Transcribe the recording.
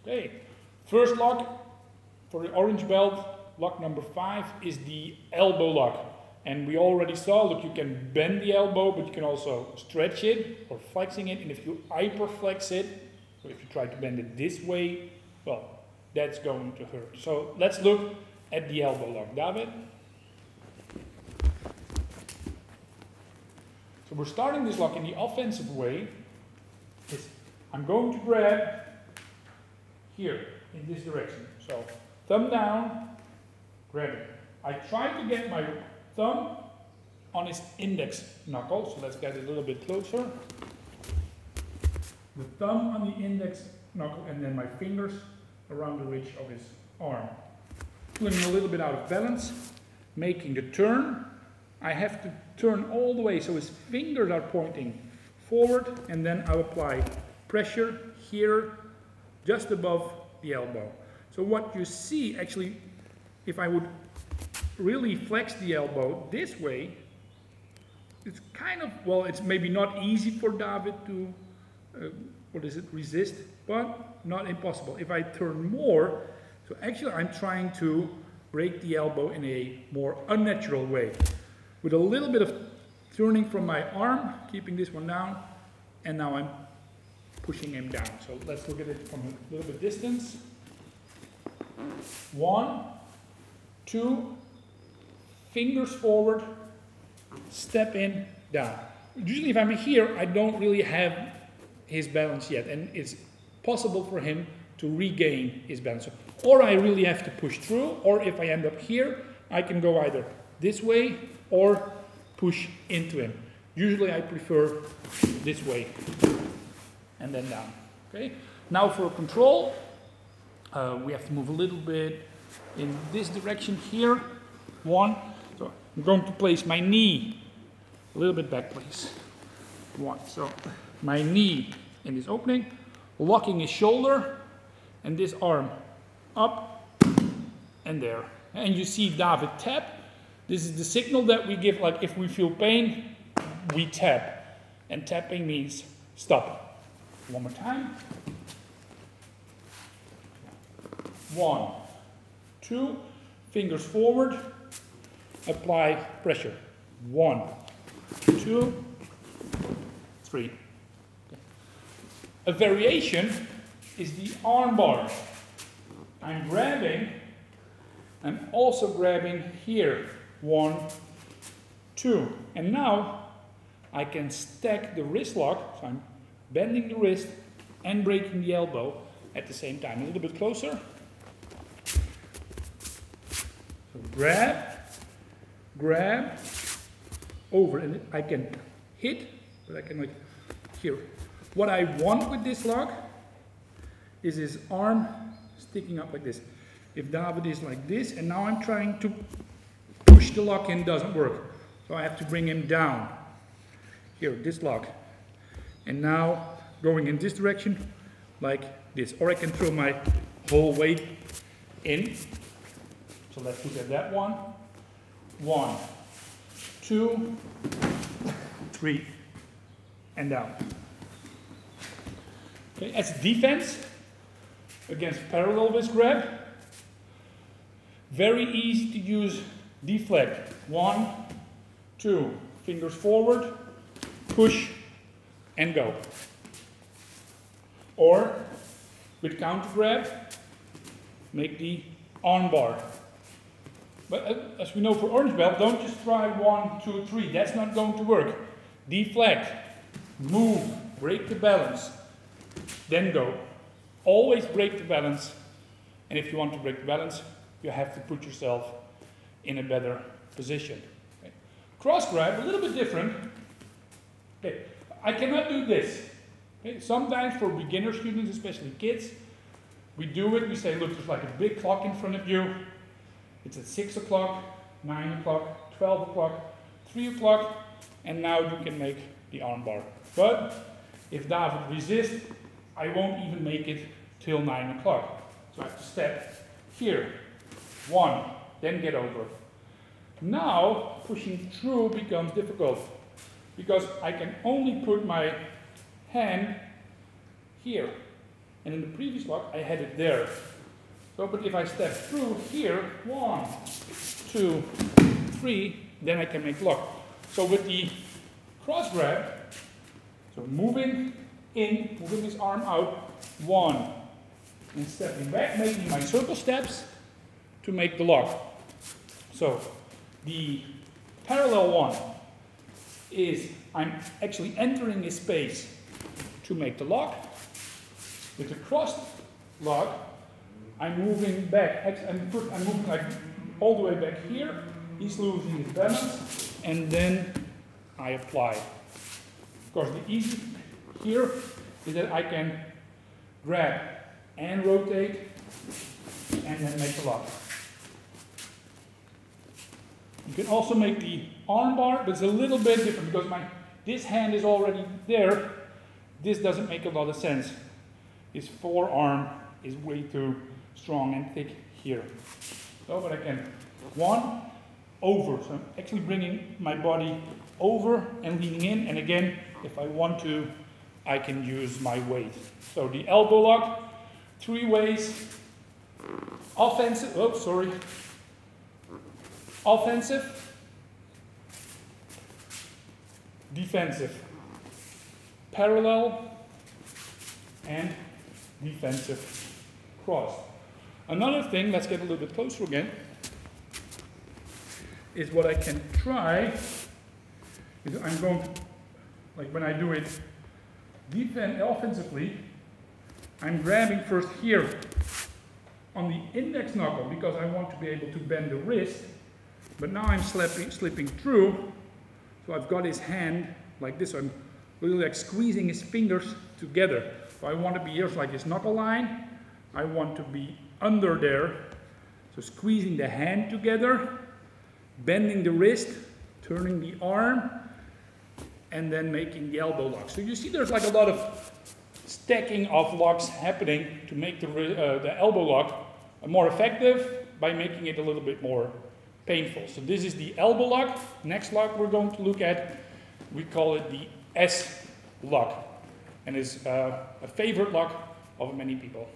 Okay, first lock for the orange belt, lock number 5, is the elbow lock. And we already saw, look, you can bend the elbow, but you can also stretch it or flexing it. And if you hyperflex it, so if you try to bend it this way, well, that's going to hurt. So let's look at the elbow lock. David? So we're starting this lock in the offensive way. I'm going to grab here in this direction. So thumb down, grab it. I try to get my thumb on his index knuckle, so let's get it a little bit closer. The thumb on the index knuckle and then my fingers around the ridge of his arm. Feeling a little bit out of balance, making the turn. I have to turn all the way so his fingers are pointing forward, and then I apply pressure here just above the elbow. So what you see, actually, if I would really flex the elbow this way, it's kind of, well, it's maybe not easy for David to, resist, but not impossible. If I turn more, so actually I'm trying to break the elbow in a more unnatural way. With a little bit of turning from my arm, keeping this one down, and now I'm pushing him down. So let's look at it from a little bit distance. 1, 2, fingers forward, step in, down. Usually if I'm here, I don't really have his balance yet, and it's possible for him to regain his balance. Or I really have to push through, or if I end up here, I can go either this way or push into him. Usually I prefer this way and then down. Okay. Now for control, we have to move a little bit in this direction here. 1. So I'm going to place my knee a little bit back, please. 1. So my knee in this opening, locking his shoulder, and this arm up and there. And you see David tap. This is the signal that we give, like if we feel pain, we tap. And tapping means stop. One more time. 1, 2, fingers forward, apply pressure. 1, 2, 3. Okay. A variation is the arm bar. I'm grabbing, I'm also grabbing here. 1, 2. And now I can stack the wrist lock, so I'm bending the wrist and breaking the elbow at the same time. A little bit closer. So grab, over, and I can hit, but I can like here. What I want with this lock is his arm sticking up like this. If David is like this, and now I'm trying to push the lock in, doesn't work. So I have to bring him down. Here, this lock. And now going in this direction, like this. Or I can throw my whole weight in. So let's look at that one. 1, 2, 3, and down. Okay, as defense against parallel wrist grab, very easy to use deflect. 1, 2, fingers forward, push, and go. Or with counter grab, make the arm bar. But as we know for orange belt, don't just try 1, 2, 3. That's not going to work. Deflect, move, break the balance, then go. Always break the balance. And if you want to break the balance, you have to put yourself in a better position. Okay. Cross grab, a little bit different. Okay. I cannot do this. Okay. Sometimes for beginner students, especially kids, we do it. We say, look, there's like a big clock in front of you. It's at 6 o'clock, 9 o'clock, 12 o'clock, 3 o'clock, and now you can make the arm bar. But if David resists, I won't even make it till 9 o'clock. So I have to step here. 1, then get over. Now, pushing through becomes difficult because I can only put my hand here. and in the previous lock I had it there. So, but if I step through here, 1, 2, 3, then I can make lock. So with the cross grab, so moving in, moving this arm out, 1, and stepping back, making my circle steps to make the lock. So the parallel one is I'm actually entering a space to make the lock. With the cross lock, I'm moving back. I'm moving like all the way back here. He's losing his balance, and then I apply. Of course, the easy here is that I can grab and rotate, and then make the lock. You can also make the arm bar, but it's a little bit different because this hand is already there. This doesn't make a lot of sense. His forearm is way too strong and thick here. So, but I can, 1, over. So I'm actually bringing my body over and leaning in. And again, if I want to, I can use my weight. So the elbow lock, 3 ways. Offensive, offensive, defensive, parallel, and defensive cross. Another thing, let's get a little bit closer again, is what I can try, is I'm going to, like when I do it offensively, I'm grabbing first here on the index knuckle because I want to be able to bend the wrist, but now I'm slipping through, so I've got his hand like this, so I'm really like squeezing his fingers together. So I want to be here like his knuckle line, I want to be under there, so squeezing the hand together, bending the wrist, turning the arm, and then making the elbow lock. So you see there's like a lot of stacking of locks happening to make the elbow lock more effective by making it a little bit more painful. So this is the elbow lock. Next lock we're going to look at, we call it the S lock, and it's a favorite lock of many people.